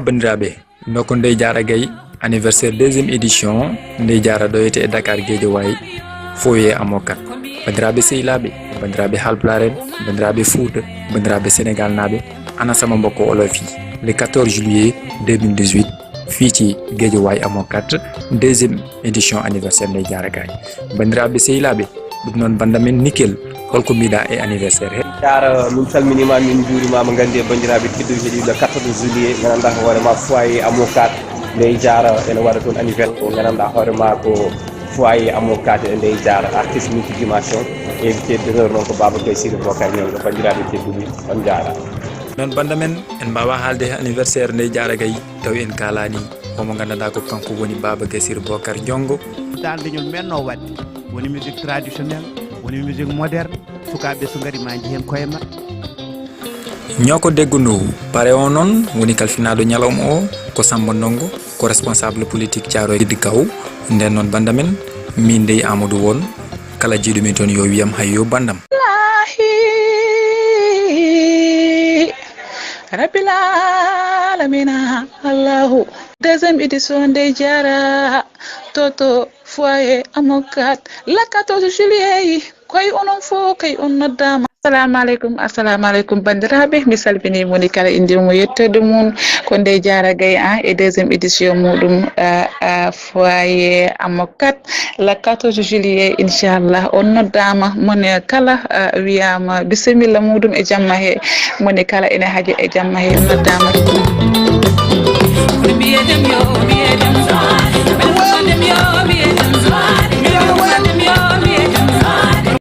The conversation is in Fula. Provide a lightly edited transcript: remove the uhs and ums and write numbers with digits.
bandiraɓe noko Ndeye Diarra Gaye anniversaire deuxième édition Ndeye Diarra ɗo e Dakar Guédiawaye foye amokat bandiraɓe sehilaɓe bandiraɓe halpulaar en bandiraɓe Fouta bandiraɓe Sénégal naɓe ana sama mbokko olofi le 14 juillet 2018 fii ci Guédiawaye amokat deuxième édition anniversaire Ndeye Diarra Gaye bandiraɓe sehilaɓe ɗum noon banda men nickel holko mbiɗa e anniversaire he Diarra min salminima min juurimama gandi e bandiraɓe tedduɓe heeɗiɓe le 14 juillet gandanɗa hoorema foyer amokat Ndeye Diarra ene waɗa toon anniversaire o gandanɗa hoorema ko foyer amokat e Ndeye Diarra artiste multidimension invité d'honneur noon ko Baba Gaye Siri Bocar Ñawɗo bandiraɓe tedduɓe on jaara noon banda men en mbawa haalde anniversaire Ndeye Diarra Gaye taw en kalani omo gandanɗa ko kanko woni Baba Gaye Siri Bocar Diongo daldeñol menno wadde woni musique traditionnelle woni musique moderne sukaɓe so gari ma jihen koye ma ñoko deggundu pare o noon woni kalfinaɗo ñalawma o ko Samba Ndongo ko responsable politique Thiaroye Giddi Kaw nden noon banda men min Ndeye Amadou won kala jiiɗumi toon yo wiyam hayyo bandam Rabbil alamina Allahu deuxième édition Ndeye Diarra toto foyer amokat la 14 juillet koye onon fo kay on noddama assalamu aleykum bandiraɓe mi salmini moni kala indirmo yettode mum ko Ndeye Diarra Gaye e deuxième édition muɗum foyer amokat la 14 juillet inchallah on noddama moni kala wiyama bisimilla muɗum e jamma he moni kala ene haaji e jamma he noddama Be